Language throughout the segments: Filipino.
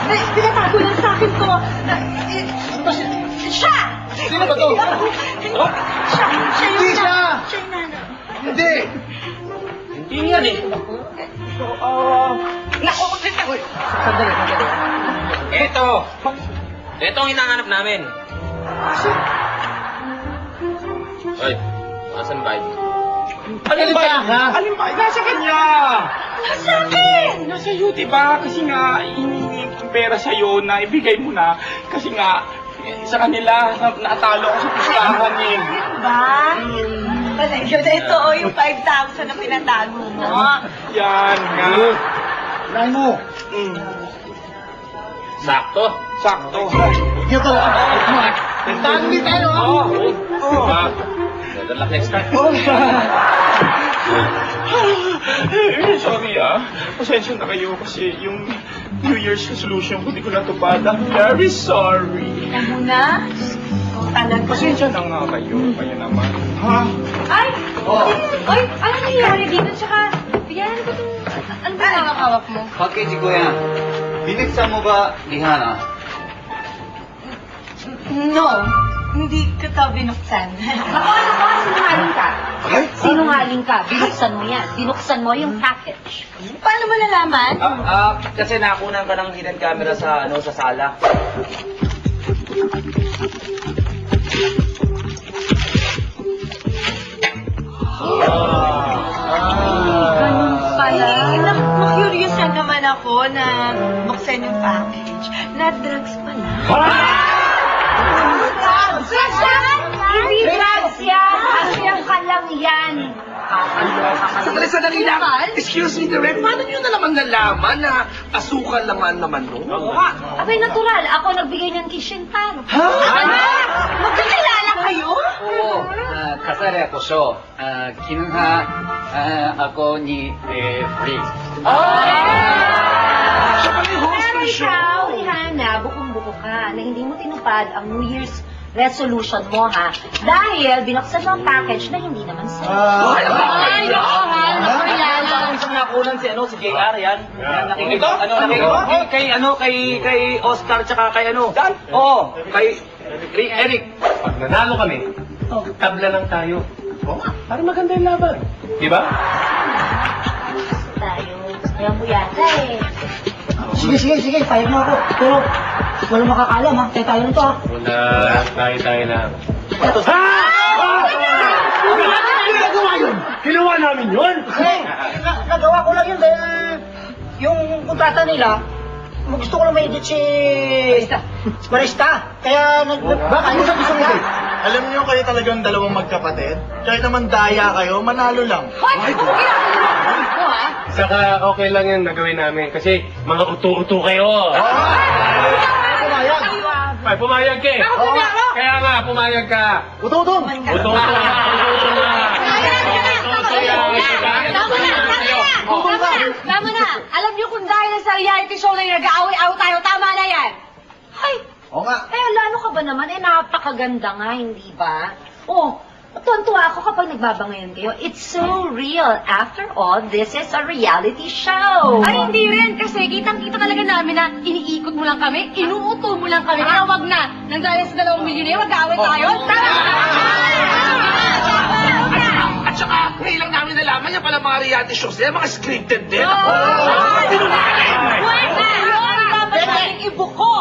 Pinatago lang sa akin to. Siya! Sino ba to? Siya Hindi yung siya! Siya yung nanay. Hindi! Hindi yan eh. Naku, Sandali. Ito ang hinahanap namin. Hoy, asan ba? Alin ba? Alin ba? Nasa kanya! Nasa akin! Nasa iyo, diba? Kasi nga, hiningi ang pera sa'yo na ibigay mo na. Kasi nga, sa kanila, natalo ako sa pustahan eh. Ba? Ito o yung 5,000 na pinatago mo. Yan nga. Unahin mo! Sakto. Sakto. Ito! Tagtago din tayo, ha? Good luck next time. Sorry pasensya na kayo kasi yung New Year's resolution ko hindi ko natupad. I'm very sorry. Alam mo na? Talaga. Pasensya na nga kayo. Kayo naman. Ha? Ay! Ay! Ano nangyayari dito? Tsaka, bigyan ko itong... Ano ba hawak mo? Bakit si Kuya? Binigsan mo ba ni Hana? No. Hindi ko to binuksan. Ako, sinungaling ka. Sinungaling ka. Binuksan mo yan. Binuksan mo yung package. Paano mo nalaman? Kasi nakunan ka ng hidden camera sa sa sala. Ganun pala. Na-curious lang naman ako na buksan yung package. Na drugs pala. Hindi drugs yan. Asya ka lang yan. Sandali lang! Excuse me, Direk, paano nyo na naman nalaman na asukal naman nun? Abay, natural. Ako nagbigay ng Kishintan. Magkakilala kayo? Oo, kasari ako siya. Kinuha ako ni Free. Pero ikaw, Ihana, bukong-buko ka na hindi mo tinupad ang New Year's resolution mo, ha? Dahil binuksan mo ang package na hindi naman sa'yo. Ay, Isang nakunan si JR yan. Ito? Kay Oscar tsaka kay Dan? Oo, kay Eric. Pag nanalo kami, tabla lang tayo. Para maganda yung laban. Di ba? Tayo. Ayaw mo yata eh. Sige, payag mo ako. Pero, walang makakalam ha. Tayo nito ha. Una, tayo lang. Ginagawa yun! Ginawa namin yun! Nagawa ko lang yun dahil yung kontrata nila, gusto ko lang ma-edit si Marista. Kaya Bakit mo sa gusto mo? Alam niyo kayo talagang dalawang magkapatid? Kahit naman daya kayo, manalo lang. Saka okay lang yun nagawin namin kasi mga uto-uto kayo. Pumayag! Ay, pumayag ka eh. Kaya nga, pumayag ka. Ututong! Uto-uto Tama na! Alam niyo kung dahil sa reality show na yung nag-aaway-aw tayo, tama na yan! Ay! Oo nga. Eh, lalo ka ba naman? Eh, napakaganda nga, hindi ba? Oh, tuwan-tuwa ako kapag nagbabangayan kayo. It's so real. After all, this is a reality show. Ay, hindi rin. Kasi kitang-kita talaga namin na iniikot mo lang kami, inuuto mo lang kami. Kaya wag na. Nang dahil sa 2 milyon na yun, mag-aaway tayo. At saka, ngayon lang namin nalaman yan pala mga reality shows nila, mga scripted din. Pwede! Dapat natin ibuko!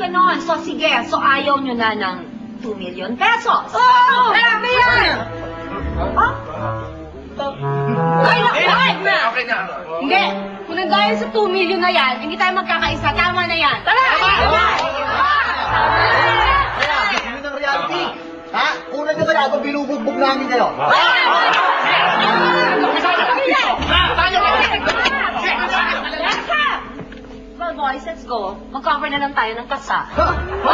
Ganon. So, sige. So, ayaw nyo na ng 2 million pesos. Marami yan! Ay, wag na! Okay na. Hindi. Kung nang dahil sa 2 milyon na yan, hindi tayo magkakaisa. Tama na yan. Tara! Yun ang reality. Ha? Una nyo ba ako binubugbog namin kayo? Well, boys, let's go. Mag-cover na lang tayo ng kasa. Wala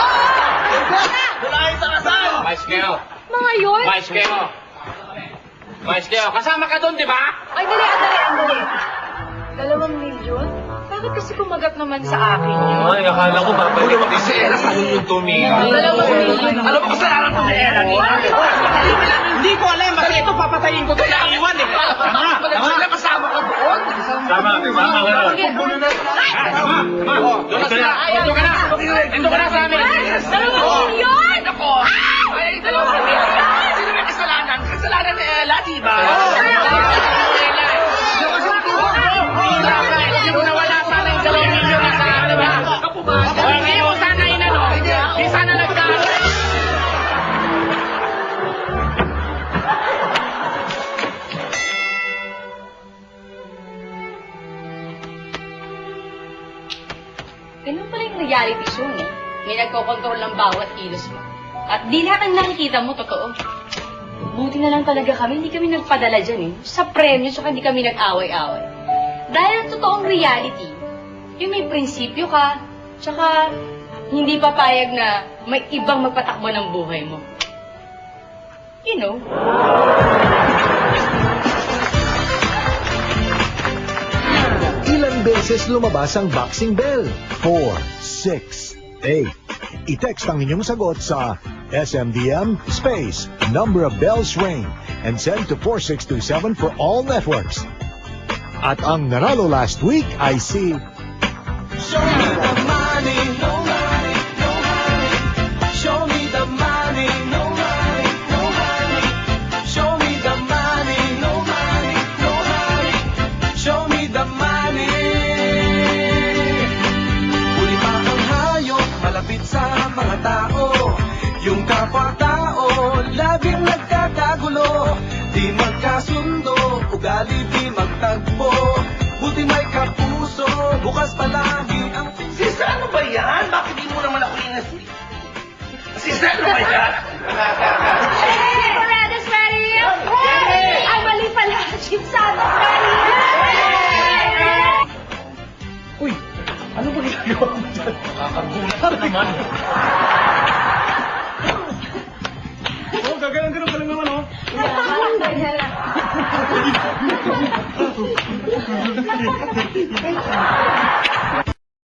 sa kasal! Vice Keo. Mga yun? Vice Keo. Vice Keo. Kasama ka doon, di ba? Ay, dali. 2 milyon? Bakit kasi kumagat naman sa akin yun? Ay, akala ko babalik. Hindi si Ella sa yung tumingin. 2 milyon. Alam mo kasalanan ko si Ella. Hindi ko alam. Kasi ito papatayin ko ito na iwan eh. Sila kasama ka doon. Tama ka doon. Doon na Dito na. Dito ka na. Dito ka na sa amin. 2 milyon! Ako. Ay, 2 milyon. Sino may kasalanan? Kasalanan ni Ella, di ba? Hindi mo nawala sana yung 2 milyon na sa ano ba? Hindi mo sana inano. Hindi sana nagkaano. Ganun pala yung reality show, no? May nagkokontrol ng bawat kilos mo. At di lahat ng nakikita mo, totoo. Buti na lang talaga kami, hindi kami nagpadala dyan, eh. Sa premyo, saka hindi kami nag-away-away. Dahil ang totoong reality, yung may prinsipyo ka, tsaka hindi papayag na may ibang magpatakbo ng buhay mo. You know? Ilang beses lumabas ang boxing bell? 4, 6, 8. I-text ang inyong sagot sa SMDM space number of bells ring and send to 4627 for all networks. At ang nanalo last week ay si Show me the money, no money, no money. Show me the money, no money, no money. Show me the money, no money, no money. Show me the money. Huli pa ang hayop, malapit sa mga tao. Yung kapwa-tao, laging nagkakagulo. Di magkasundo, ugali di magtagpo. Buti may kapuso, bukas palagi ang... Sister, ano ba yan? Bakit di mo naman ako inasi? Sister, ano ba yan? Hey! Corrades ready? Hey! Ay, mali pala. Chief Santos ready? Uy, ano ba ginagawa mo dyan? Nakakagulat ka naman. Oh, gagalang-galang ka lang naman, oh. Ganyan lang.